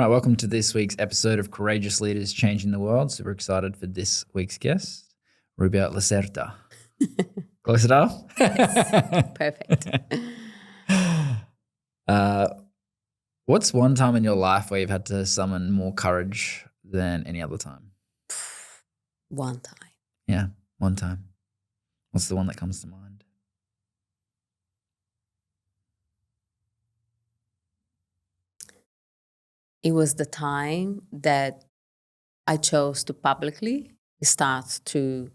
Right, welcome to this week's episode of Courageous Leaders Changing the World. Super excited for this week's guest, Rubia Lacerda. Close enough? Perfect. What's one time in your life where you've had to summon more courage than any other time? One time. Yeah, one time. What's the one that comes to mind? It was the time that I chose to publicly start to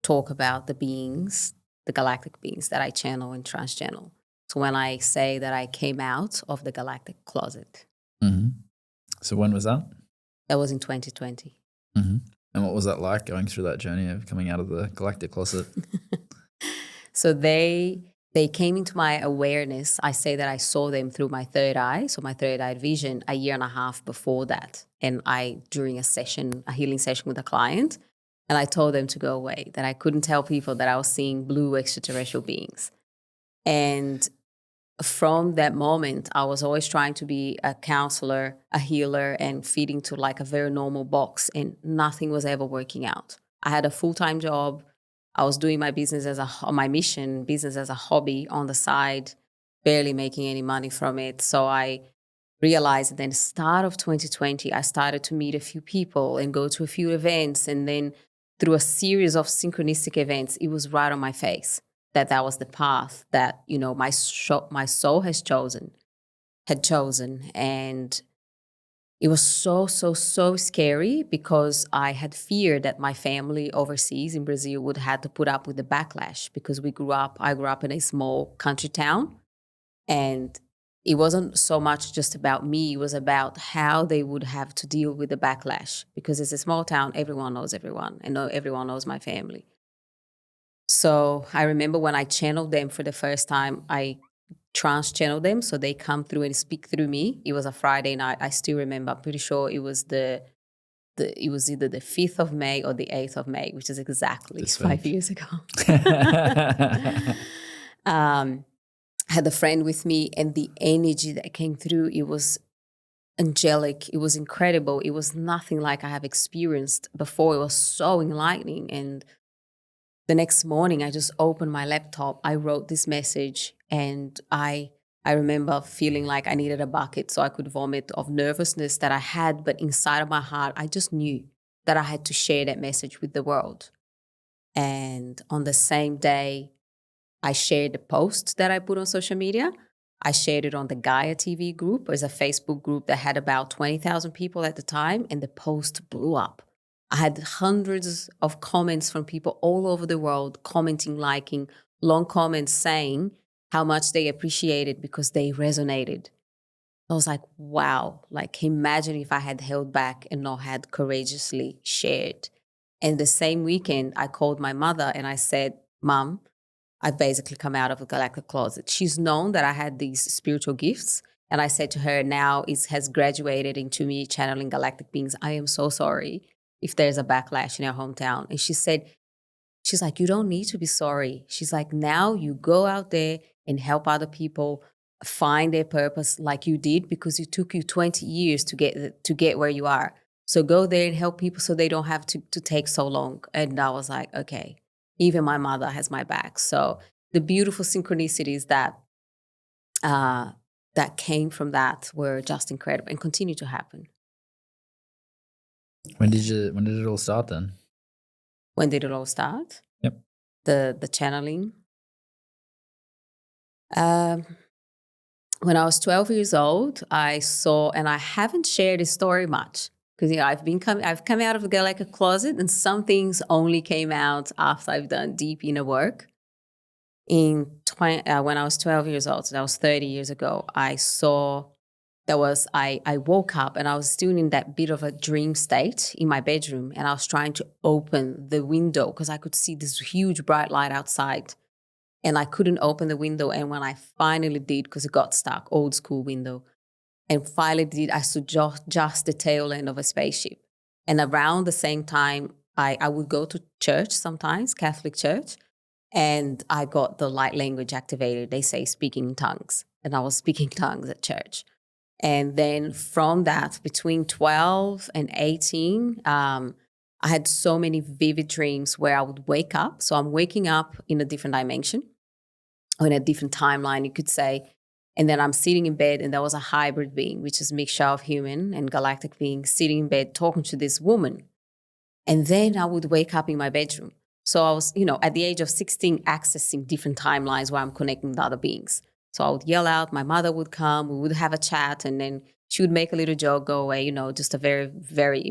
talk about the beings, the galactic beings that I channel and transchannel. So when I say that I came out of the galactic closet. Mm-hmm. So when was that? That was in 2020. Mm-hmm. And what was that like, going through that journey of coming out of the galactic closet? So they came into my awareness. I say that I saw them through my third eye, so my third eye vision, a year and a half before that. And during a healing session with a client, and I told them to go away, that I couldn't tell people that I was seeing blue extraterrestrial beings. And from that moment, I was always trying to be a counselor, a healer, and fit into like a very normal box, and nothing was ever working out. I had a full-time job. I was doing my business my mission business as a hobby on the side, barely making any money from it. So I realized that in the start of 2020, I started to meet a few people and go to a few events. And then through a series of synchronistic events, it was right on my face that was the path that, my soul had chosen. And it was so scary because I had feared that my family overseas in Brazil would have to put up with the backlash, because I grew up in a small country town, and it wasn't so much just about me. It was about how they would have to deal with the backlash, because it's a small town, everyone knows everyone, and everyone knows my family. So I remember when I channeled them for the first time, I trans-channel them, so they come through and speak through me. It was a Friday night. I still remember. I'm pretty sure it was it was either the 5th of May or the 8th of May, which is exactly 5 years ago. I had a friend with me, and the energy that came through, it was angelic. It was incredible. It was nothing like I have experienced before. It was so enlightening. And the next morning, I just opened my laptop. I wrote this message, and I remember feeling like I needed a bucket so I could vomit of nervousness that I had. But inside of my heart, I just knew that I had to share that message with the world. And on the same day, I shared the post that I put on social media. I shared it on the Gaia TV group. It was a Facebook group that had about 20,000 people at the time, and the post blew up. I had hundreds of comments from people all over the world, commenting, liking, long comments saying how much they appreciated because they resonated. I was like, wow, like imagine if I had held back and not had courageously shared. And the same weekend, I called my mother and I said, Mom, I've basically come out of the galactic closet. She's known that I had these spiritual gifts. And I said to her, now it has graduated into me channeling galactic beings. I am so sorry if there's a backlash in our hometown. And she's like, you don't need to be sorry. She's like, now you go out there and help other people find their purpose like you did, because it took you 20 years to get where you are. So go there and help people so they don't have to take so long. And I was like, okay, even my mother has my back. So the beautiful synchronicities that came from that were just incredible and continue to happen. When did it all start then? When did it all start? Yep. The channeling. When I was 12 years old, I saw, and I haven't shared this story much because I've come out of the galactic closet, and some things only came out after I've done deep inner work. When I was 12 years old, so that was 30 years ago, I woke up and I was still in that bit of a dream state in my bedroom, and I was trying to open the window because I could see this huge bright light outside, and I couldn't open the window. And when I finally did, because it got stuck, old school window, and finally did, I saw just the tail end of a spaceship. And around the same time, I would go to church sometimes, Catholic church, and I got the light language activated. They say speaking in tongues, and I was speaking tongues at church. And then from that, between 12 and 18, I had so many vivid dreams where I would wake up. So I'm waking up in a different dimension or in a different timeline, you could say. And then I'm sitting in bed, and there was a hybrid being, which is a mixture of human and galactic being, sitting in bed talking to this woman. And then I would wake up in my bedroom. So I was, at the age of 16, accessing different timelines where I'm connecting with other beings. So I would yell out, my mother would come, we would have a chat, and then she would make a little joke, go away, just a very, very,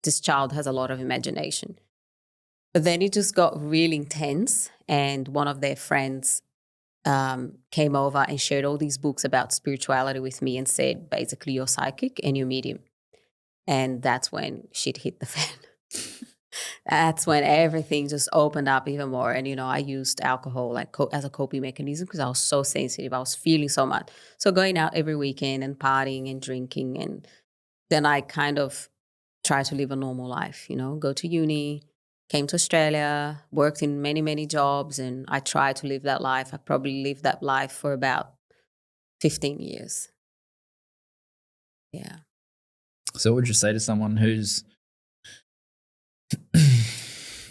this child has a lot of imagination. But then it just got really intense, and one of their friends came over and shared all these books about spirituality with me and said, basically, you're psychic and you're medium. And that's when shit hit the fan. That's when everything just opened up even more. And, I used alcohol as a coping mechanism because I was so sensitive. I was feeling so much. So going out every weekend and partying and drinking. And then I kind of tried to live a normal life, go to uni, came to Australia, worked in many, many jobs. And I tried to live that life. I probably lived that life for about 15 years. Yeah. So what would you say to someone who's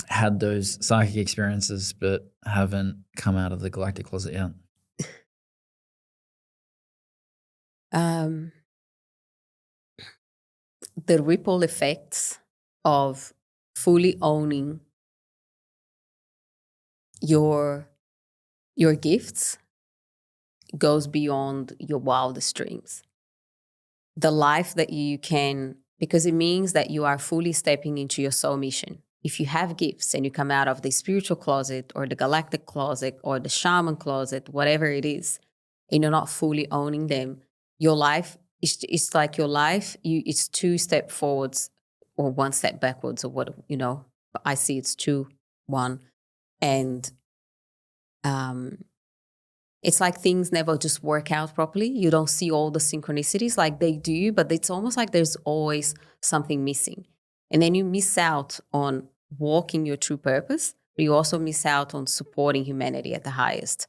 had those psychic experiences but haven't come out of the galactic closet yet? The ripple effects of fully owning your gifts goes beyond your wildest dreams. The life that you can, because it means that you are fully stepping into your soul mission. If you have gifts and you come out of the spiritual closet or the galactic closet or the shaman closet, whatever it is, and you're not fully owning them, your life, it's like your life, it's 2 steps forwards or 1 step backwards, or what, I see it's 2, 1. And it's like things never just work out properly. You don't see all the synchronicities like they do, but it's almost like there's always something missing. And then you miss out on walking your true purpose, but you also miss out on supporting humanity at the highest.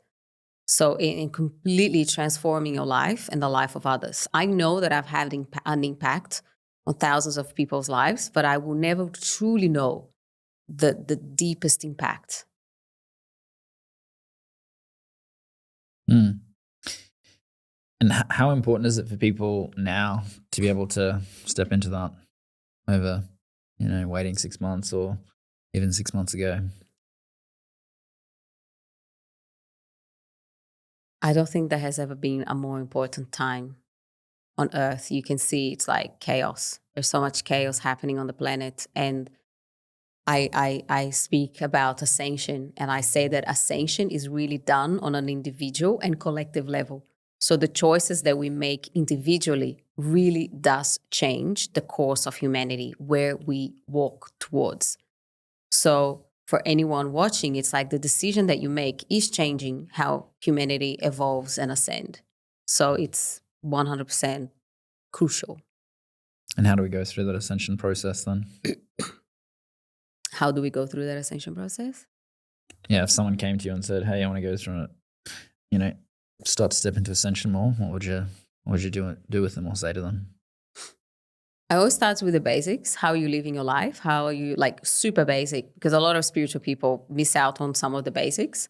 So in completely transforming your life and the life of others. I know that I've had an impact on thousands of people's lives, but I will never truly know the deepest impact. Mm. And how important is it for people now to be able to step into that over, waiting 6 months or even 6 months ago? I don't think there has ever been a more important time on Earth. You can see it's like chaos. There's so much chaos happening on the planet. And I speak about ascension, and I say that ascension is really done on an individual and collective level. So the choices that we make individually really does change the course of humanity, where we walk towards. So for anyone watching, it's like the decision that you make is changing how humanity evolves and ascend. So it's 100% crucial. And how do we go through that ascension process then? How do we go through that ascension process? Yeah, if someone came to you and said, "Hey, I want to go through it," start to step into ascension more, what would you do with them or say to them? I always start with the basics. How are you living your life? How are you, like, super basic? Because a lot of spiritual people miss out on some of the basics,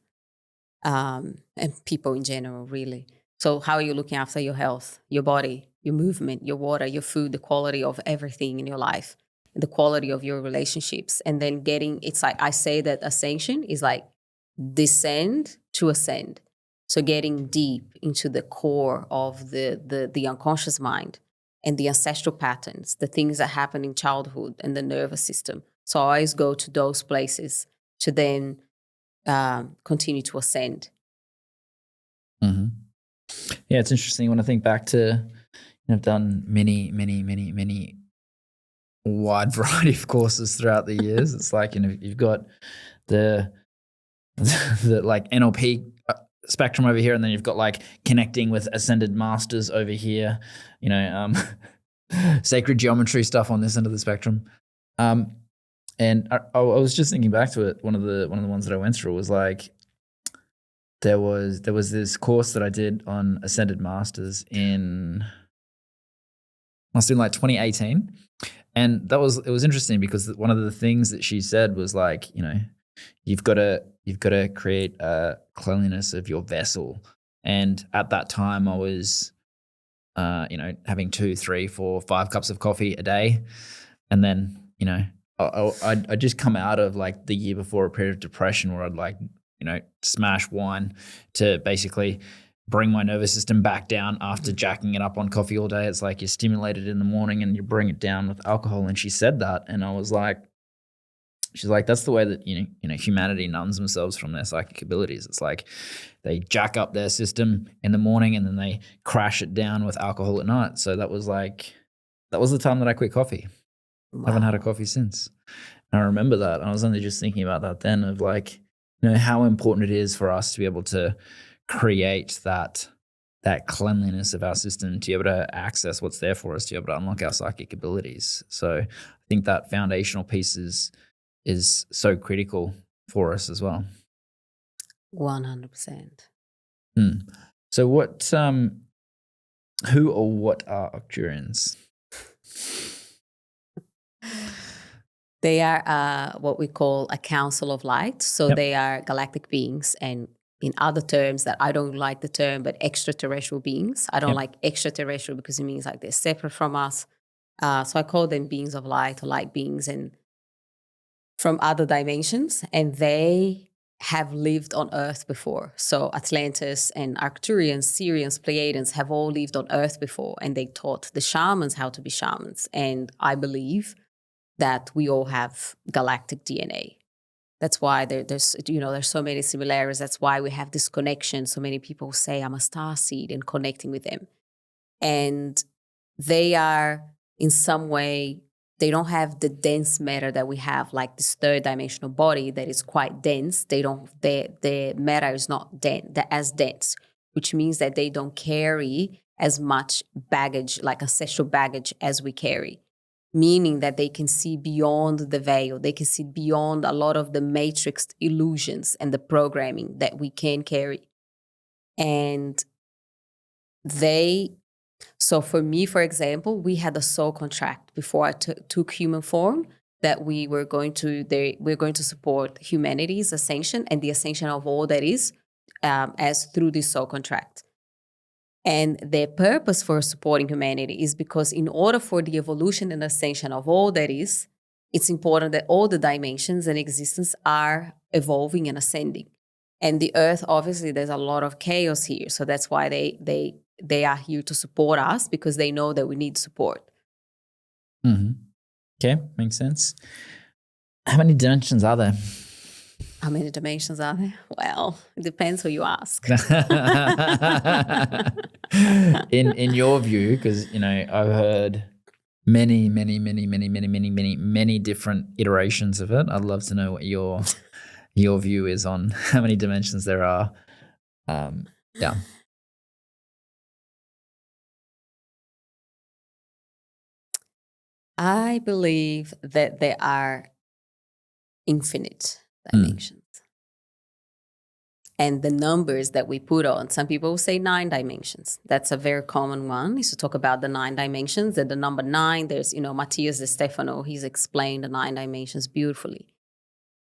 and people in general, really. So how are you looking after your health, your body, your movement, your water, your food, the quality of everything in your life, the quality of your relationships? And then it's like I say that ascension is like descend to ascend. So getting deep into the core of the unconscious mind and the ancestral patterns, the things that happen in childhood and the nervous system. So I always go to those places to then continue to ascend. Mm-hmm. Yeah, it's interesting when I think back to, I've done many wide variety of courses throughout the years. It's like, you've got the like NLP spectrum over here, and then you've got like connecting with ascended masters over here, sacred geometry stuff on this end of the spectrum. And I was just thinking back to it. One of the ones that I went through was like, there was this course that I did on ascended masters in must have been like 2018. And it was interesting because one of the things that she said was like, you've got to create a cleanliness of your vessel. And at that time I was, having 2, 3, 4, 5 cups of coffee a day. And then, I just come out of like the year before a period of depression where I'd like, smash wine to basically bring my nervous system back down after jacking it up on coffee all day. It's like you're stimulated in the morning and you bring it down with alcohol. And she said that, and I was like, she's like, that's the way that humanity numbs themselves from their psychic abilities. It's like they jack up their system in the morning and then they crash it down with alcohol at night. So that was the time that I quit coffee. Wow. Haven't had a coffee since. And I remember that. I was only just thinking about that then of like, how important it is for us to be able to create that cleanliness of our system, to be able to access what's there for us, to be able to unlock our psychic abilities. So I think that foundational piece is so critical for us as well. 100%. So what, who or what are Arcturians? They are what we call a council of light. So Yep. They are galactic beings, and in other terms that I don't like the term, but extraterrestrial beings. I don't Yep. like extraterrestrial because it means like they're separate from us. So I call them beings of light or light beings and from other dimensions, and they have lived on Earth before. So Atlantis and Arcturians, Syrians, Pleiadians have all lived on Earth before, and they taught the shamans how to be shamans. And I believe that we all have galactic DNA. That's why there's so many similarities. That's why we have this connection. So many people say I'm a starseed and connecting with them. And they are in some way, they don't have the dense matter that we have, like this third dimensional body that is quite dense. The matter is not as dense, which means that they don't carry as much baggage, like ancestral baggage as we carry. Meaning that they can see beyond the veil. They can see beyond a lot of the matrix illusions and the programming that we can carry. And so for me, for example, we had a soul contract before I took human form that we're going to support humanity's ascension and the ascension of all that is as through this soul contract. And the purpose for supporting humanity is because in order for the evolution and ascension of all that is, it's important that all the dimensions and existence are evolving and ascending. And the earth, obviously, there's a lot of chaos here. So that's why they are here to support us, because they know that we need support. Mm-hmm. Okay, makes sense. How many dimensions are there? How many dimensions are there? Well, it depends who you ask. in your view, because I've heard many different iterations of it. I'd love to know what your view is on how many dimensions there are. Yeah. I believe that there are infinite dimensions. And the numbers that we put on, some people will say 9 dimensions. That's a very common one, is to talk about the 9 dimensions. And the number 9, there's, Matthias De Stefano, he's explained the 9 dimensions beautifully.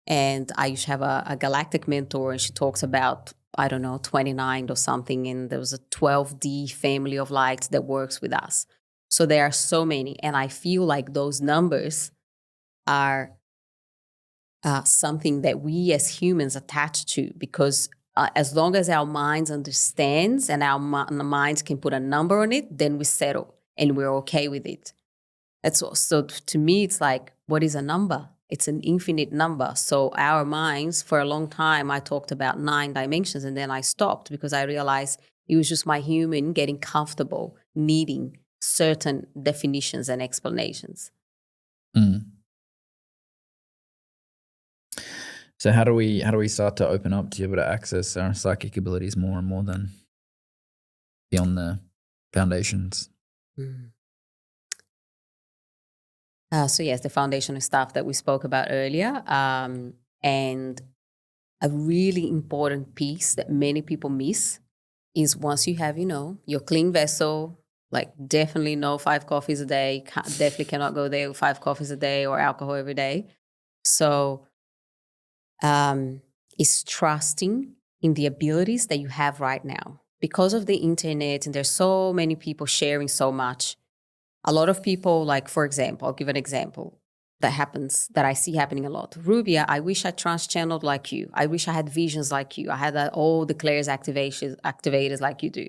And I used to have a galactic mentor, and she talks about, 29 or something. And there was a 12D family of lights that works with us. So there are so many. And I feel like those numbers are something that we as humans attach to, because as long as our minds understands and our minds can put a number on it, then we settle and we're okay with it. So to me, it's like, what is a number? It's an infinite number. So our minds, for a long time, I talked about 9 dimensions, and then I stopped because I realized it was just my human getting comfortable needing certain definitions and explanations. So how do we start to open up to be able to access our psychic abilities more and more than beyond the foundations? So yes, the foundational stuff that we spoke about earlier, and a really important piece that many people miss is once you have, your clean vessel, Like definitely no 5 coffees a day. Definitely cannot go there with 5 coffees a day or alcohol every day. So is trusting in the abilities that you have right now. Because of the internet and there's so many people sharing so much, a lot of people, like, for example, I'll give an example that happens, that I see happening a lot. Rubia, I wish I trans-channeled like you. I wish I had visions like you. I had all the clairs activators like you do.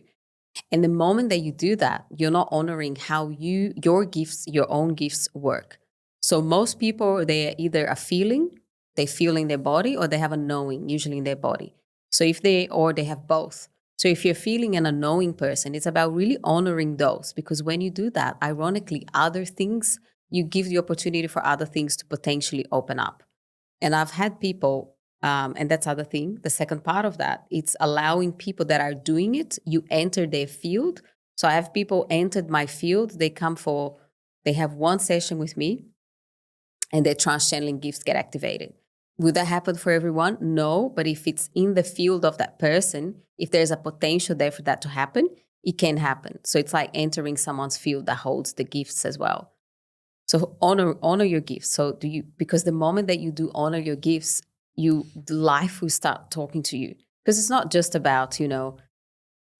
And the moment that you do that, you're not honoring how your gifts, your own gifts work. So most people, they're either a feeling, they feel in their body, or they have a knowing, usually in their body. So or they have both. So if you're feeling and a knowing person, it's about really honoring those, because when you do that, ironically, other things, you give the opportunity for other things to potentially open up. And I've had people, and that's other thing, the second part of that, it's allowing people that are doing it, you enter their field. So I have people entered my field, they have one session with me, and their trans-channeling gifts get activated. Would that happen for everyone? No, but if it's in the field of that person, if there's a potential there for that to happen, it can happen. So it's like entering someone's field that holds the gifts as well. So honor your gifts. So because the moment that you do honor your gifts, life will start talking to you. Because it's not just about,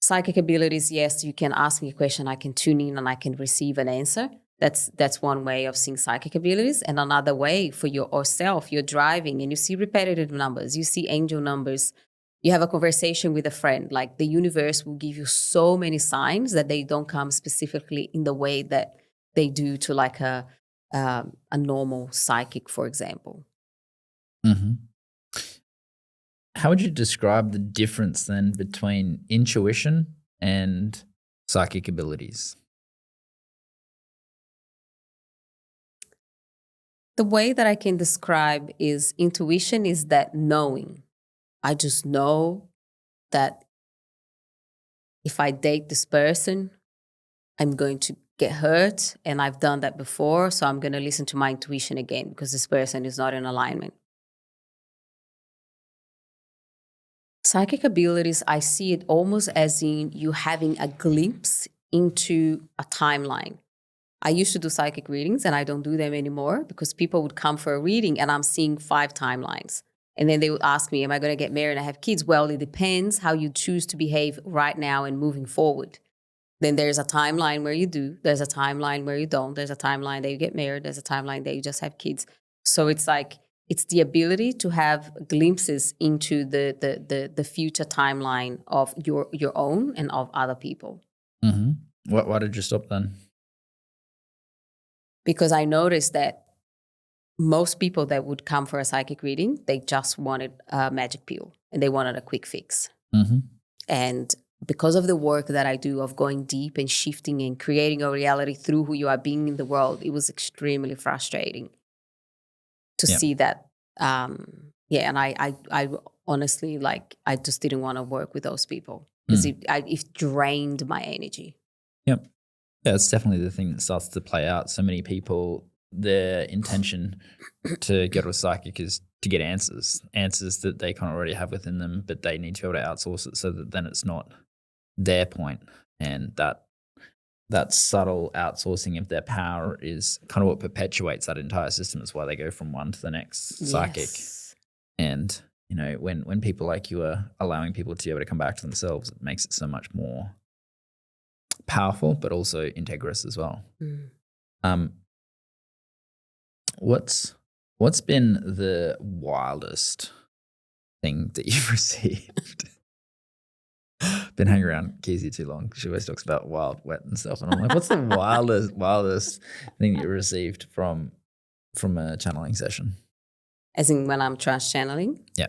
psychic abilities. Yes, you can ask me a question, I can tune in and I can receive an answer. That's one way of seeing psychic abilities. And another way for yourself, you're driving and you see repetitive numbers, you see angel numbers, you have a conversation with a friend, like the universe will give you so many signs that they don't come specifically in the way that they do to like a normal psychic, for example. Mm-hmm. How would you describe the difference then between intuition and psychic abilities? The way that I can describe is intuition is that knowing. I just know that if I date this person, I'm going to get hurt. And I've done that before. So I'm going to listen to my intuition again because this person is not in alignment. Psychic abilities, I see it almost as in you having a glimpse into a timeline. I used to do psychic readings and I don't do them anymore because people would come for a reading and I'm seeing 5 timelines. And then they would ask me, am I going to get married and have kids? Well, it depends how you choose to behave right now and moving forward. Then there's a timeline where you do, there's a timeline where you don't, there's a timeline that you get married, there's a timeline that you just have kids. So it's like, it's the ability to have glimpses into the future timeline of your own and of other people. Mm-hmm. Why did you stop then? Because I noticed that most people that would come for a psychic reading, they just wanted a magic pill and they wanted a quick fix. Mm-hmm. And because of the work that I do of going deep and shifting and creating a reality through who you are being in the world, it was extremely frustrating to see that. And I honestly, like, I just didn't want to work with those people because it drained my energy. Yep. Yeah, it's definitely the thing that starts to play out. So many people, their intention to go to a psychic is to get answers that they kind of already have within them, but they need to be able to outsource it so that then it's not their point. And that subtle outsourcing of their power is kind of what perpetuates that entire system. It's why they go from one to the next psychic. Yes. And, when people like you are allowing people to be able to come back to themselves, it makes it so much more powerful, but also integrous as well. What's been the wildest thing that you've received? Been hanging around Keezy too long. She always talks about wild, wet, and stuff. And I'm like, what's the wildest thing that you received from a channeling session? As in when I'm trans channeling? Yeah.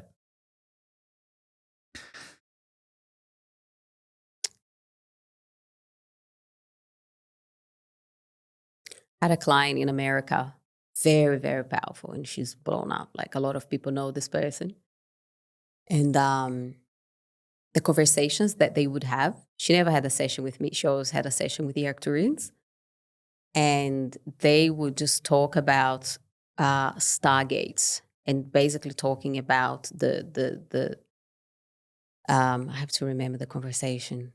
I had a client in America, very, very powerful, and she's blown up. Like, a lot of people know this person. And the conversations that they would have, she never had a session with me. She always had a session with the Arcturians. And they would just talk about stargates and basically talking about I have to remember the conversation.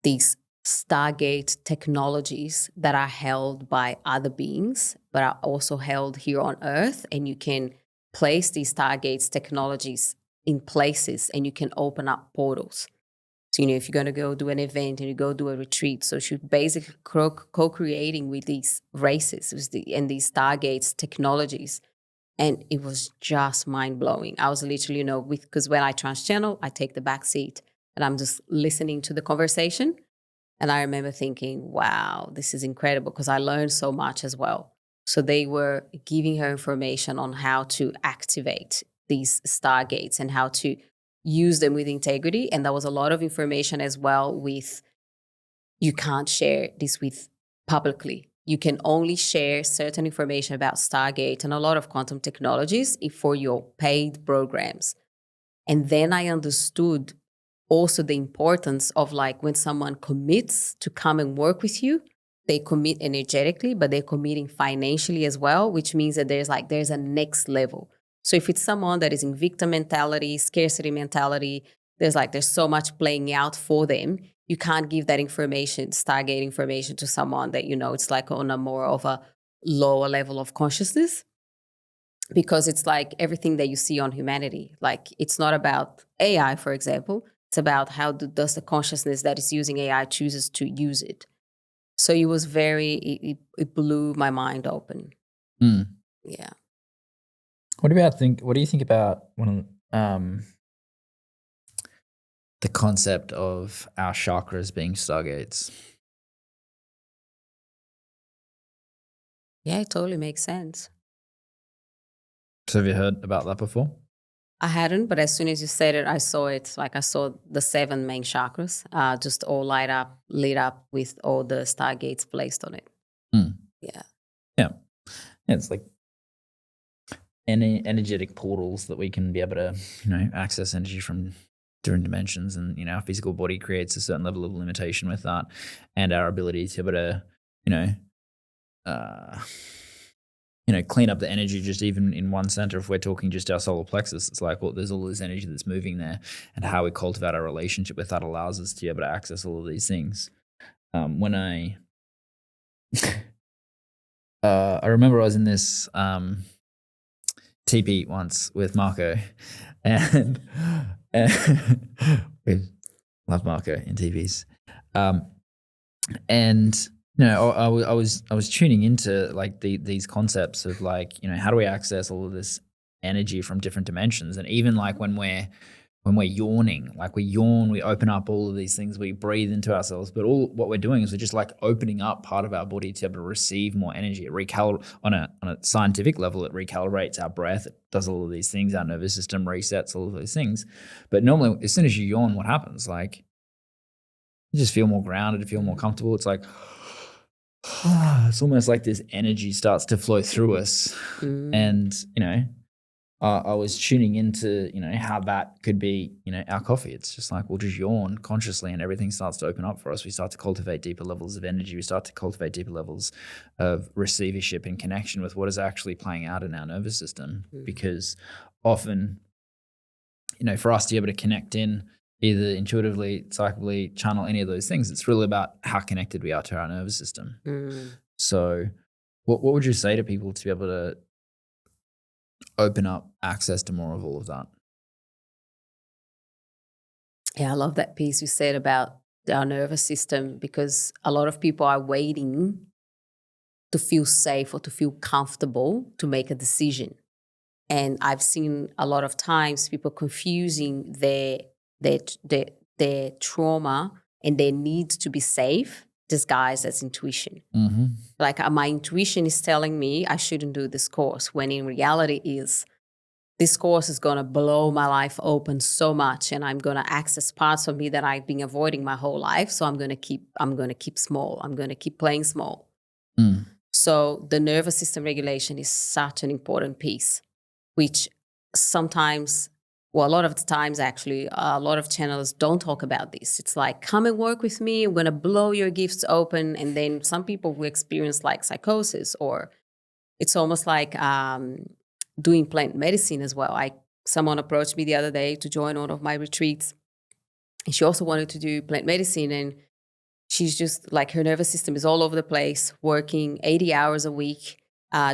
These Stargate technologies that are held by other beings, but are also held here on Earth. And you can place these Stargates technologies in places and you can open up portals. So, if you're going to go do an event and you go do a retreat, so you're basically co-creating with these races and these Stargates technologies. And it was just mind-blowing. I was literally, because when I trans-channel, I take the back seat and I'm just listening to the conversation. And I remember thinking, wow, this is incredible, because I learned so much as well. So they were giving her information on how to activate these stargates and how to use them with integrity. And there was a lot of information as well with, you can't share this with publicly. You can only share certain information about Stargate and a lot of quantum technologies for your paid programs. And then I understood also the importance of, like, when someone commits to come and work with you, they commit energetically, but they're committing financially as well, which means that there's a next level. So if it's someone that is in victim mentality, scarcity mentality, there's so much playing out for them. You can't give that information, Stargate information, to someone that, it's like on a more of a lower level of consciousness. Because it's like everything that you see on humanity. Like, it's not about AI, for example. It's about how does the consciousness that is using AI chooses to use it. So it was it blew my mind open. Mm. Yeah. What do you think about the concept of our chakras being stargates? Yeah, it totally makes sense. So have you heard about that before? I hadn't, but as soon as you said it, I saw it. Like, I saw the 7 main chakras just all lit up with all the stargates placed on it. Mm. Yeah. Yeah. It's like any energetic portals that we can be able to, access energy from different dimensions, and our physical body creates a certain level of limitation with that, and our ability to be able to, clean up the energy just even in one center. If we're talking just our solar plexus, it's like, well, there's all this energy that's moving there, and how we cultivate our relationship with that allows us to be able to access all of these things. When I I remember I was in this TP once with Marco, and we love Marco in TPs, and I was tuning into like these concepts of, like, how do we access all of this energy from different dimensions, and even like when we're yawning, like we yawn, we open up all of these things, we breathe into ourselves, but all what we're doing is we're just like opening up part of our body to be able to receive more energy. It on a scientific level, it recalibrates our breath, it does all of these things, our nervous system resets, all of those things. But normally, as soon as you yawn, what happens? Like, you just feel more grounded, feel more comfortable. It's like, it's almost like this energy starts to flow through us. And, I was tuning into, how that could be, our coffee. It's just like, we'll just yawn consciously and everything starts to open up for us. We start to cultivate deeper levels of energy. We start to cultivate deeper levels of receivership and connection with what is actually playing out in our nervous system. Because often, for us to be able to connect in, either intuitively, psychically, channel any of those things, it's really about how connected we are to our nervous system. So what would you say to people to be able to open up access to more of all of that? Yeah, I love that piece you said about our nervous system, because a lot of people are waiting to feel safe or to feel comfortable to make a decision. And I've seen a lot of times people confusing their trauma and their need to be safe disguised as intuition. Like, my intuition is telling me I shouldn't do this course, when in reality is, this course is going to blow my life open so much, and I'm going to access parts of me that I've been avoiding my whole life. So I'm going to keep small. I'm going to keep playing small. So the nervous system regulation is such an important piece, which sometimes, well, a lot of the times actually, a lot of channels don't talk about this. It's like, come and work with me. I'm going to blow your gifts open. And then some people will experience like psychosis, or it's almost like doing plant medicine as well. Someone approached me the other day to join one of my retreats, and she also wanted to do plant medicine. And she's just like, her nervous system is all over the place, working 80 hours a week,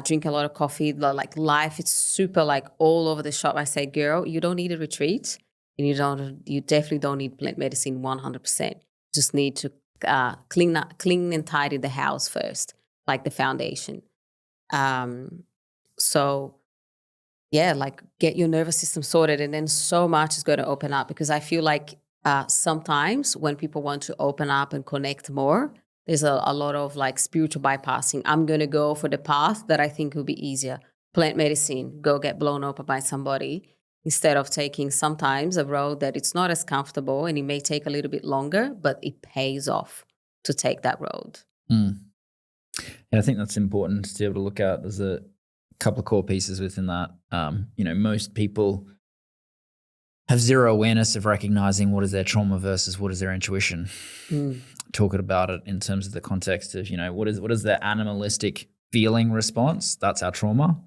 drink a lot of coffee, like life is super like all over the shop. I say, girl, you don't need a retreat, and you definitely don't need plant medicine 100%. Just need to clean and tidy the house first, like the foundation. So yeah, like get your nervous system sorted, and then so much is going to open up. Because I feel like sometimes when people want to open up and connect more, there's a lot of like spiritual bypassing. I'm going to go for the path that I think will be easier. Plant medicine, go get blown up by somebody, instead of taking sometimes a road that it's not as comfortable and it may take a little bit longer, but it pays off to take that road. Mm. And I think that's important to be able to look at. There's a couple of core pieces within that. Most people have zero awareness of recognizing what is their trauma versus what is their intuition. Talking about it in terms of the context of, what is their animalistic feeling response? That's our trauma,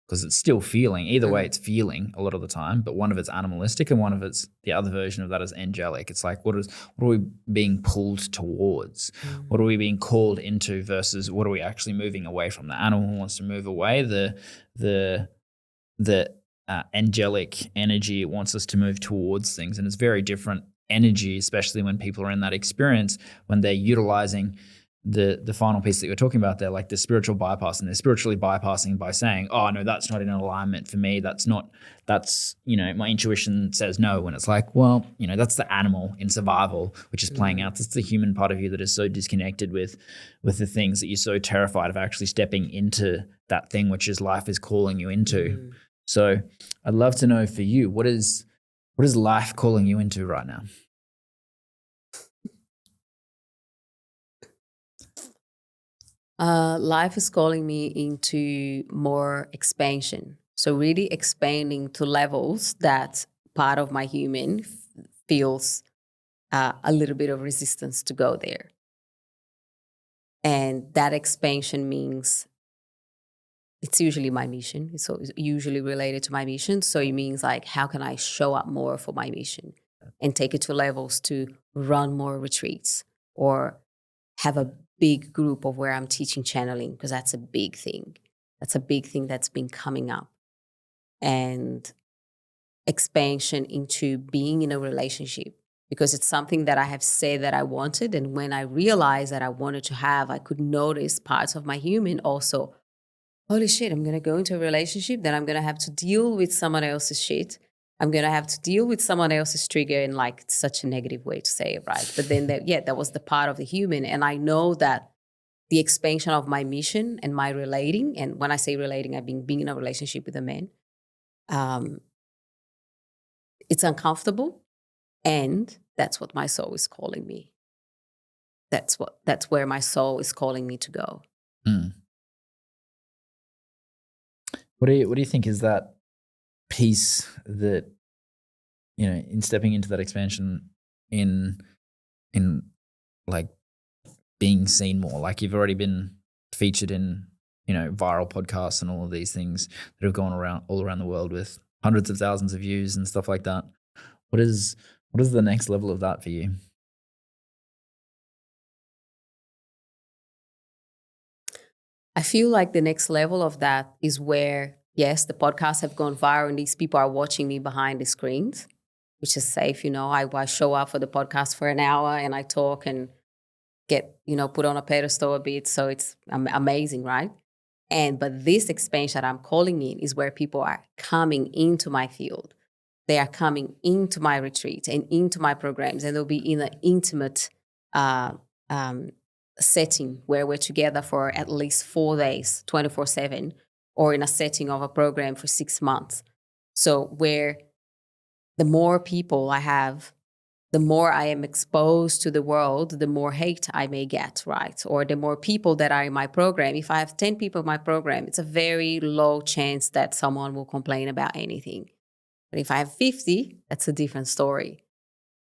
because it's still feeling. Either way, it's feeling a lot of the time, but one of it's animalistic and one of it's, the other version of that is angelic. It's like, what are we being pulled towards? What are we being called into versus what are we actually moving away from? The animal wants to move away. The angelic energy wants us to move towards things, and it's very different energy, especially when people are in that experience, when they're utilizing the final piece that you're talking about there, like the spiritual bypass, and they're spiritually bypassing by saying, oh no, that's not in alignment for me. That's my intuition says no. When it's like, well, that's the animal in survival, which is playing out. That's the human part of you that is so disconnected with the things that you're so terrified of actually stepping into that thing, which is life is calling you into. So I'd love to know for you, what is life calling you into right now? Life is calling me into more expansion. So really expanding to levels that part of my human feels a little bit of resistance to go there. And that expansion means it's usually my mission. It's usually related to my mission. So it means like, how can I show up more for my mission and take it to levels to run more retreats or have a big group of where I'm teaching channeling, because that's a big thing. That's a big thing that's been coming up. And expansion into being in a relationship, because it's something that I have said that I wanted. And when I realized that I wanted to have, I could notice parts of my human also, holy shit, I'm going to go into a relationship, then I'm going to have to deal with someone else's shit. I'm going to have to deal with someone else's trigger in like such a negative way to say it, right? But then that was the part of the human. And I know that the expansion of my mission and my relating, and when I say relating, I mean being in a relationship with a man, it's uncomfortable. And that's what my soul is calling me. That's where my soul is calling me to go. What do you think is that piece that, in stepping into that expansion, in like being seen more? Like, you've already been featured in, viral podcasts and all of these things that have gone around all around the world with hundreds of thousands of views and stuff like that. What is the next level of that for you? I feel like the next level of that is where, yes, the podcasts have gone viral and these people are watching me behind the screens, which is safe. I show up for the podcast for an hour and I talk and get, put on a pedestal a bit. So it's amazing, right? But this expansion that I'm calling in is where people are coming into my field. They are coming into my retreat and into my programs, and they'll be in an intimate setting where we're together for at least 4 days, 24/7, or in a setting of a program for 6 months. So where the more people I have, the more I am exposed to the world, the more hate I may get, right? Or the more people that are in my program. If I have 10 people in my program, it's a very low chance that someone will complain about anything. But if I have 50, that's a different story.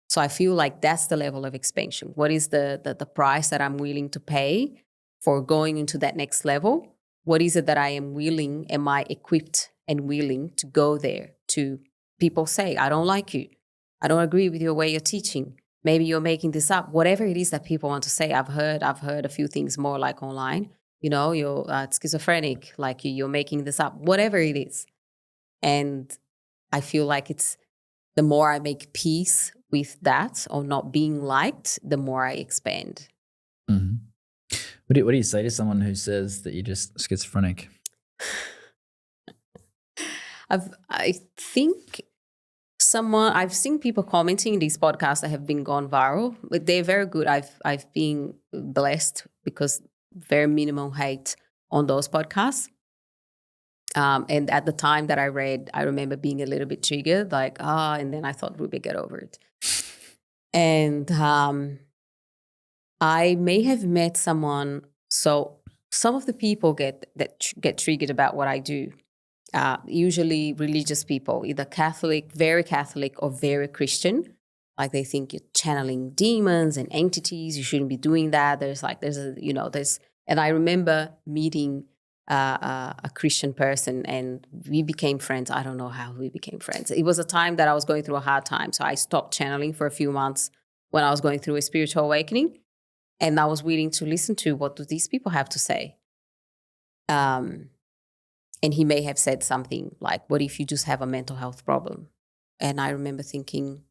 So I feel like that's the level of expansion. What is the price that I'm willing to pay for going into that next level? What is it that am I equipped and willing to go there to people say, I don't like you. I don't agree with your way of teaching. Maybe you're making this up. Whatever it is that people want to say. I've heard a few things more like online. You're schizophrenic, like you're making this up. Whatever it is, and I feel like it's the more I make peace with that or not being liked, the more I expand. Mm-hmm. What do you say to someone who says that you're just schizophrenic? I think I've seen people commenting in these podcasts that have been gone viral, but they're very good. I've been blessed because very minimal hate on those podcasts. And at the time that I read, I remember being a little bit triggered, like, and then I thought, Ruby, get over it. And I may have met someone. So some of the people get triggered about what I do. Usually religious people, either Catholic, very Catholic, or very Christian. Like they think you're channeling demons and entities. You shouldn't be doing that. And I remember meeting a Christian person, and we became friends. I don't know how we became friends. It was a time that I was going through a hard time, so I stopped channeling for a few months when I was going through a spiritual awakening, and I was willing to listen to what do these people have to say. And he may have said something like, what if you just have a mental health problem? And I remember thinking,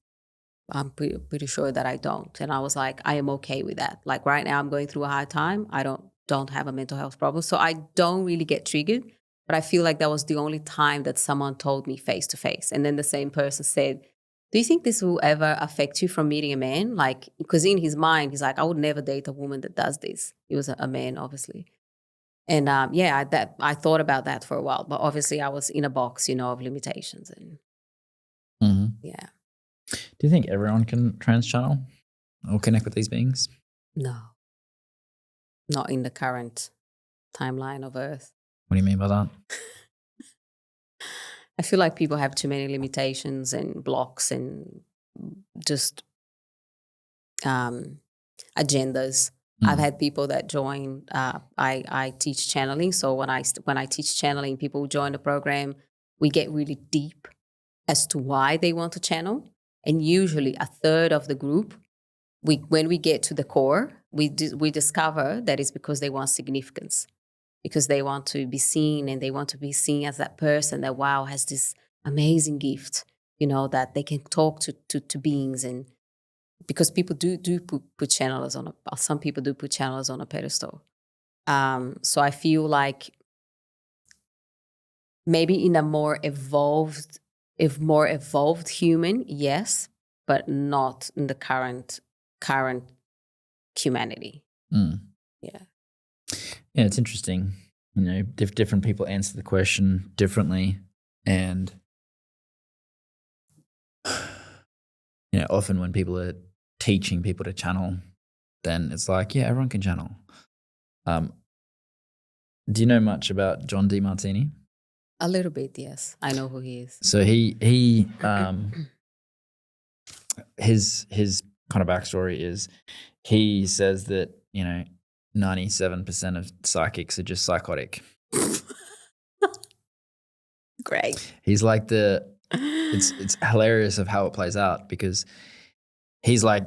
I'm pretty sure that I don't. And I was like, I am okay with that. Like right now I'm going through a hard time. I don't have a mental health problem. So I don't really get triggered. But I feel like that was the only time that someone told me face to face. And then the same person said, do you think this will ever affect you from meeting a man? Like, because in his mind, he's like, I would never date a woman that does this. He was a man, obviously. And I thought about that for a while, but obviously I was in a box, of limitations. And yeah. Do you think everyone can trans channel or connect with these beings? No, not in the current timeline of Earth. What do you mean by that? I feel like people have too many limitations and blocks and just agendas. I've had people that join. I teach channeling, so when I teach channeling, people who join the program, we get really deep as to why they want to channel, and usually a third of the group, when we get to the core, we discover that it's because they want significance, because they want to be seen, and they want to be seen as that person that has this amazing gift, that they can talk to beings. And because people do put channelers some people do put channelers on a pedestal. So I feel like maybe in a more evolved human, yes, but not in the current humanity. Yeah. Yeah, it's interesting. Different people answer the question differently, and often when people are teaching people to channel, then it's like, yeah, everyone can channel. Do you know much about John DeMartini? A little bit, yes. I know who he is. So he his kind of backstory is he says that 97% of psychics are just psychotic. Great. He's like it's hilarious of how it plays out, because he's like,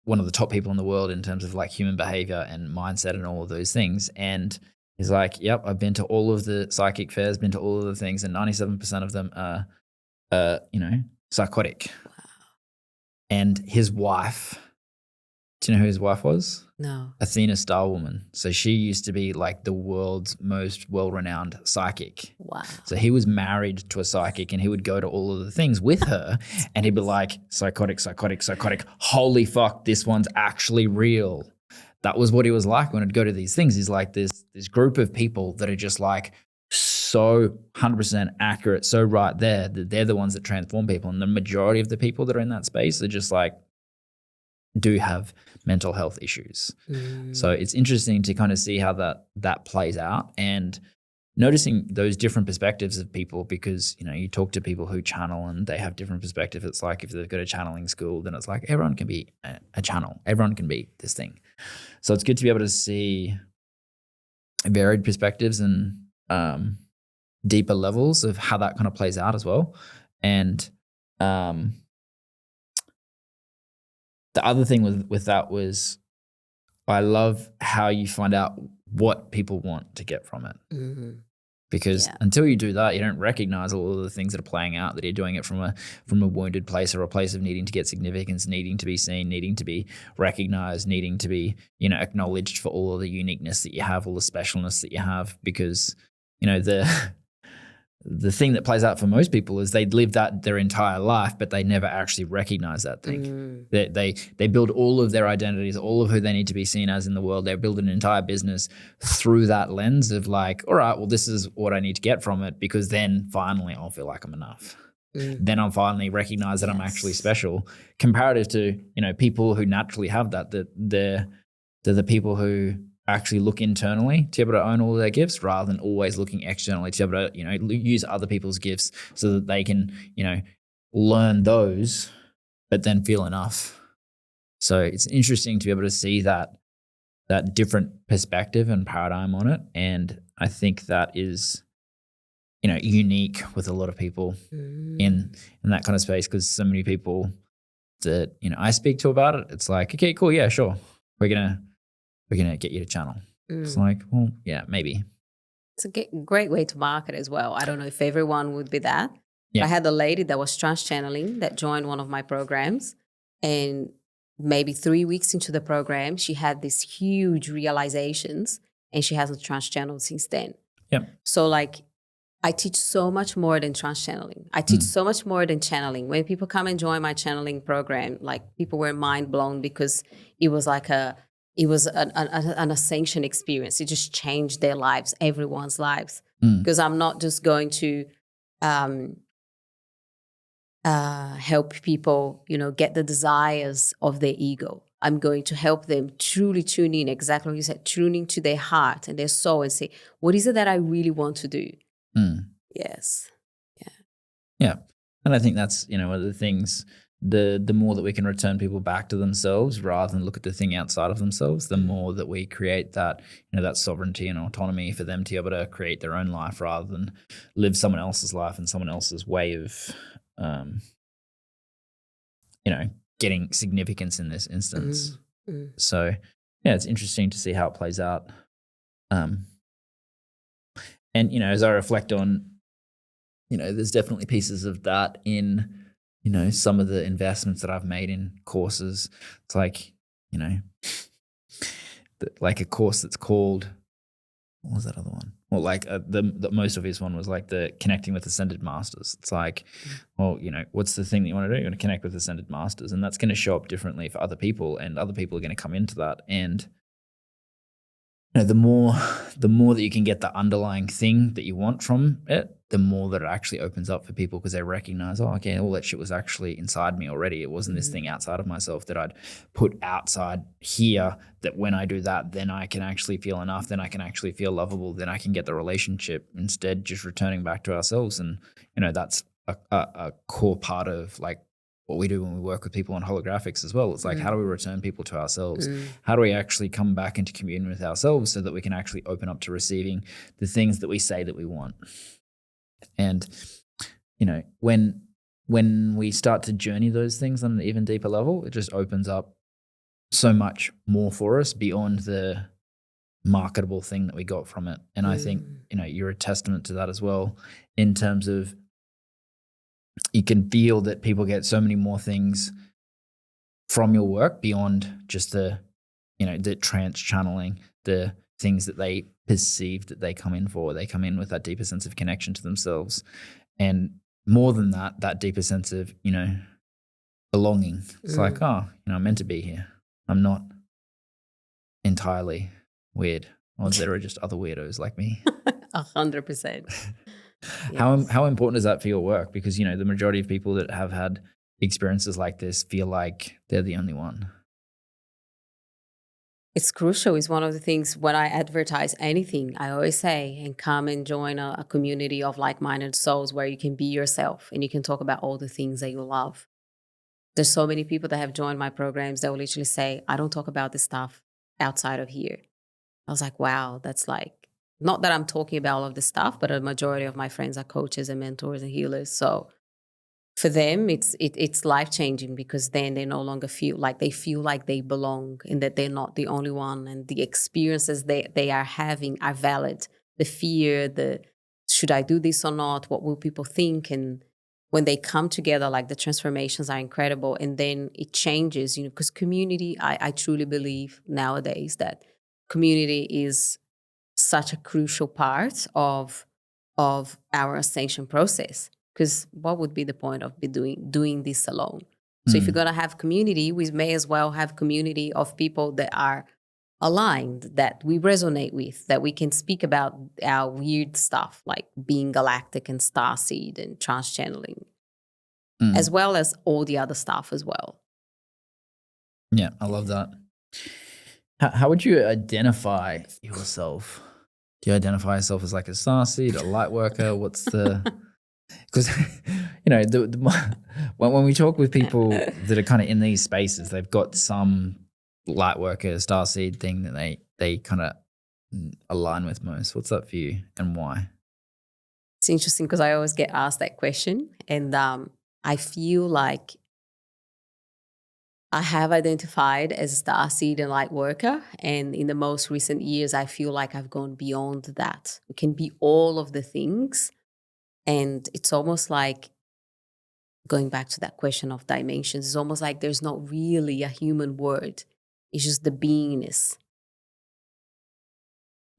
one of the top people in the world in terms of like human behavior and mindset and all of those things. And he's like, yep, I've been to all of the psychic fairs, been to all of the things, and 97% of them are, psychotic. Wow. And his wife, do you know who his wife was? No. Athena Starwoman. So she used to be like the world's most well-renowned psychic. Wow. So he was married to a psychic, and he would go to all of the things with her, and he'd be like, psychotic. Holy fuck, this one's actually real. That was what he was like when he'd go to these things. He's like this group of people that are just like so 100% accurate, so right there, that they're the ones that transform people. And the majority of the people that are in that space are just like, do have mental health issues. So it's interesting to kind of see how that plays out, and noticing those different perspectives of people, because you talk to people who channel and they have different perspectives. It's like if they've got a channeling school, then it's like everyone can be a channel, everyone can be this thing. So it's good to be able to see varied perspectives and deeper levels of how that kind of plays out as well. And the other thing with that was I love how you find out what people want to get from it. Mm-hmm. Because Yeah. until you do that, you don't recognize all of the things that are playing out, that you're doing it from a wounded place or a place of needing to get significance, needing to be seen, needing to be recognized, needing to be, acknowledged for all of the uniqueness that you have, all the specialness that you have. Because, the thing that plays out for most people is they live that their entire life, but they never actually recognize that thing. They build all of their identities, all of who they need to be seen as in the world. They build an entire business through that lens of like, all right, well, this is what I need to get from it, because then finally I'll feel like I'm enough. Then I'll finally recognize that I'm actually special. Comparative to, people who naturally have that they're the people who actually look internally to be able to own all of their gifts, rather than always looking externally to be able to, use other people's gifts so that they can, learn those, but then feel enough. So it's interesting to be able to see that different perspective and paradigm on it. And I think that is, unique with a lot of people in that kind of space, because so many people that, I speak to about it, it's like, okay, cool. Yeah, sure. We're going to get you to channel. It's like, well, yeah, maybe. It's a great way to market as well. I don't know if everyone would be that. Yeah. I had a lady that was trans channeling that joined one of my programs, and maybe 3 weeks into the program, she had these huge realizations, and she hasn't trans channeled since then. Yeah. So like, I teach so much more than trans channeling. I teach so much more than channeling. When people come and join my channeling program, like people were mind blown, because it was like an ascension experience. It just changed their lives, everyone's lives. Because I'm not just going to help people, get the desires of their ego. I'm going to help them truly tune in, exactly what you said, tuning to their heart and their soul, and say, what is it that I really want to do? Yes. Yeah. And I think that's, one of the things, the more that we can return people back to themselves rather than look at the thing outside of themselves, the more that we create that, that sovereignty and autonomy for them to be able to create their own life rather than live someone else's life and someone else's way of, getting significance in this instance. So, yeah, it's interesting to see how it plays out. And, as I reflect on, there's definitely pieces of that in, some of the investments that I've made in courses. It's like, like a course that's called, what was that other one? Well, like the most obvious one was like the connecting with ascended masters. It's like, well, what's the thing that you want to do? You want to connect with ascended masters, and that's going to show up differently for other people, and other people are going to come into that. And the more that you can get the underlying thing that you want from it, the more that it actually opens up for people, because they recognize, oh, okay, all that shit was actually inside me already. It wasn't this thing outside of myself that I'd put outside here, that when I do that, then I can actually feel enough, then I can actually feel lovable, then I can get the relationship, instead just returning back to ourselves. And, that's a core part of like what we do when we work with people on holographics as well. It's like, how do we return people to ourselves? How do we actually come back into communion with ourselves so that we can actually open up to receiving the things that we say that we want? And, when we start to journey those things on an even deeper level, it just opens up so much more for us beyond the marketable thing that we got from it. And I think, you're a testament to that as well, in terms of, you can feel that people get so many more things from your work beyond just the trance channeling, the things that they perceive that they come in for. They come in with that deeper sense of connection to themselves. And more than that deeper sense of, belonging. It's like, oh, I'm meant to be here. I'm not entirely weird. Or there are just other weirdos like me. 100%. How important is that for your work? Because, the majority of people that have had experiences like this feel like they're the only one. It's crucial. It's one of the things when I advertise anything, I always say, and come and join a community of like-minded souls where you can be yourself and you can talk about all the things that you love. There's so many people that have joined my programs that will literally say, I don't talk about this stuff outside of here. I was like, wow, that's like, not that I'm talking about all of this stuff, but a majority of my friends are coaches and mentors and healers. So for them, it's life-changing, because then they no longer feel like they belong, and that they're not the only one, and the experiences they are having are valid. The fear, the should I do this or not? What will people think? And when they come together, like, the transformations are incredible. And then it changes, because community, I truly believe nowadays that community is such a crucial part of our ascension process. Because what would be the point of doing this alone? So if you're going to have community, we may as well have community of people that are aligned, that we resonate with, that we can speak about our weird stuff, like being galactic and starseed and trans-channeling, as well as all the other stuff as well. Yeah, I love that. How would you identify yourself? Do you identify yourself as like a starseed, a light worker? What's the... Because, when we talk with people that are kind of in these spaces, they've got some light worker, starseed thing that they kind of align with most. What's that for you, and why? It's interesting because I always get asked that question, and I feel like I have identified as a starseed and light worker, and in the most recent years, I feel like I've gone beyond that. It can be all of the things, and it's almost like, going back to that question of dimensions, it's almost like there's not really a human word. It's just the beingness.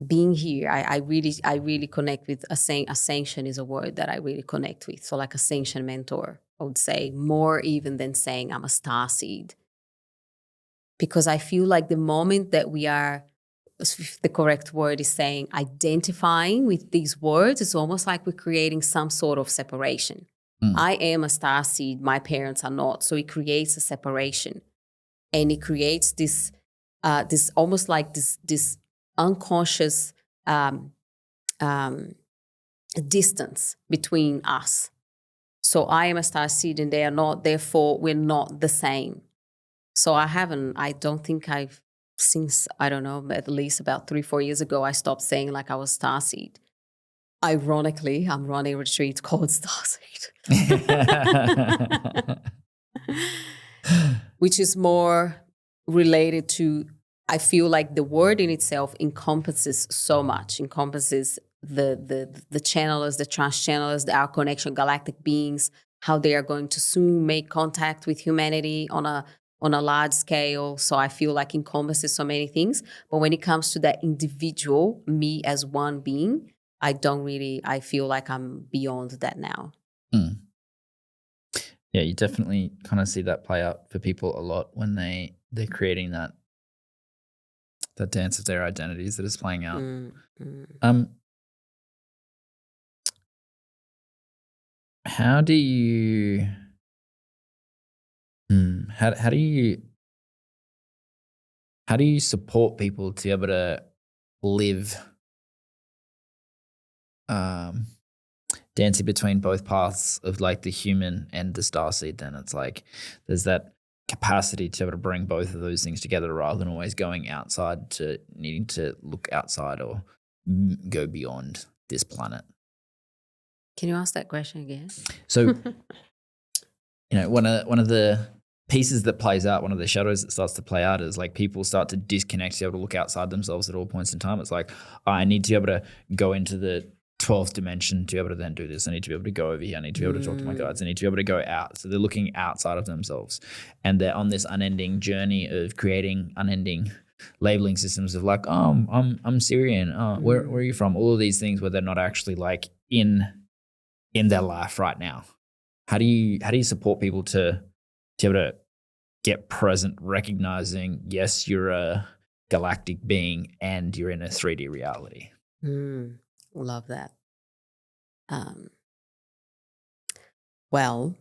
Being here, I really connect with ascension is a word that I really connect with. So like ascension mentor, I would say, more even than saying I'm a starseed. Because I feel like the moment that we are, if the correct word is saying, identifying with these words, it's almost like we're creating some sort of separation. I am a starseed, my parents are not. So it creates a separation. And it creates this almost like this unconscious distance between us. So I am a starseed and they are not, therefore we're not the same. So I don't think since, I don't know, at least about 3-4 years ago, I stopped saying like I was starseed. Ironically, I'm running a retreat called Starseed. Which is more related to, I feel like the word in itself encompasses so much, encompasses the channelers, the trans-channelers, our connection, galactic beings, how they are going to soon make contact with humanity on a large scale. So I feel like encompasses so many things. But when it comes to that individual, me as one being, I feel like I'm beyond that now. Yeah, you definitely kind of see that play out for people a lot when they're creating that dance of their identities that is playing out. How do you how do you support people to be able to live dancing between both paths of like the human and the starseed? Then it's like there's that capacity to be able to bring both of those things together rather than always going outside to needing to look outside or go beyond this planet. Can you ask that question again? So, one of the pieces that plays out, one of the shadows that starts to play out is like people start to disconnect, to be able to look outside themselves at all points in time. It's like, I need to be able to go into the 12th dimension to be able to then do this. I need to be able to go over here. I need to be able to talk to my guides. I need to be able to go out. So they're looking outside of themselves, and they're on this unending journey of creating unending labeling systems of like, oh, I'm Syrian. Oh, where are you from? All of these things where they're not actually like in their life right now. How do you support people to be able to get present, recognizing, yes, you're a galactic being and you're in a 3D reality? Love that. Well,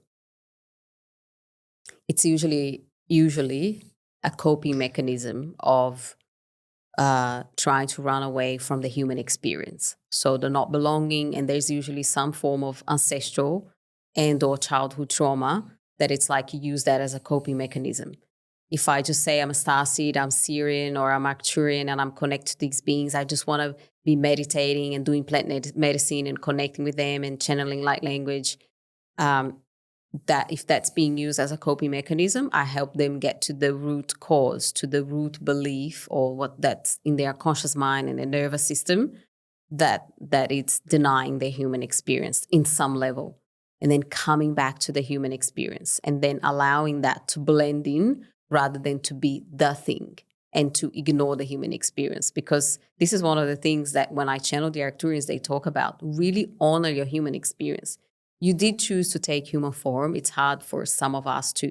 it's usually a coping mechanism of trying to run away from the human experience. So the not belonging, and there's usually some form of ancestral and or childhood trauma that it's like you use that as a coping mechanism. If I just say I'm a starseed, I'm Syrian, or I'm Arcturian, and I'm connected to these beings, I just want to be meditating and doing plant medicine and connecting with them and channeling light language. that if that's being used as a coping mechanism, I help them get to the root cause, to the root belief, or what that's in their conscious mind and their nervous system that it's denying their human experience in some level. And then coming back to the human experience and then allowing that to blend in rather than to be the thing and to ignore the human experience. Because this is one of the things that when I channel the Arcturians, they talk about, really honor your human experience. You did choose to take human form. It's hard for some of us to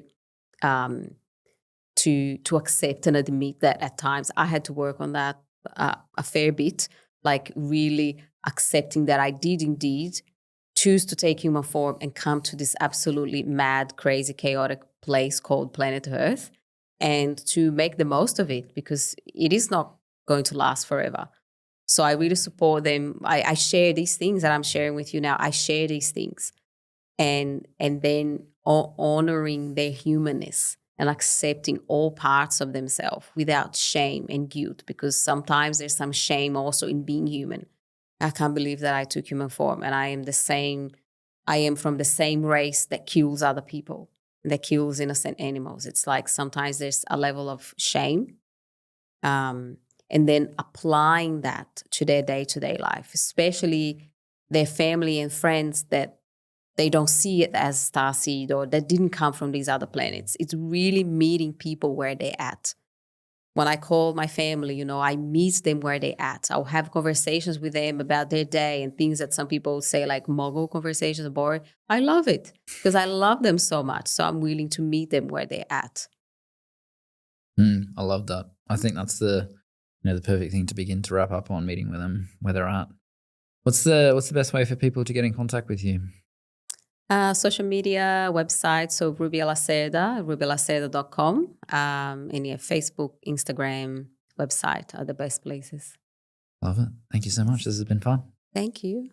accept and admit that at times. I had to work on that a fair bit, like really accepting that I did indeed choose to take human form and come to this absolutely mad, crazy, chaotic place called planet Earth, and to make the most of it, because it is not going to last forever. So I really support them. I share these things that I'm sharing with you now. I share these things. And then honoring their humanness and accepting all parts of themselves without shame and guilt, because sometimes there's some shame also in being human. I can't believe that I took human form and I am from the same race that kills other people, that kills innocent animals. It's like sometimes there's a level of shame, and then applying that to their day-to-day life, especially their family and friends that they don't see it as starseed or that didn't come from these other planets. It's really meeting people where they're at. When I call my family, I meet them where they're at. I'll have conversations with them about their day and things that some people say like muggle conversations are boring. I love it because I love them so much. So I'm willing to meet them where they're at. I love that. I think that's the perfect thing to begin to wrap up on, meeting with them where they're at. What's the best way for people to get in contact with you? Social media, website, so Rubia Lacerda, rubialacerda.com. And yeah, Facebook, Instagram, website are the best places. Love it. Thank you so much. This has been fun. Thank you.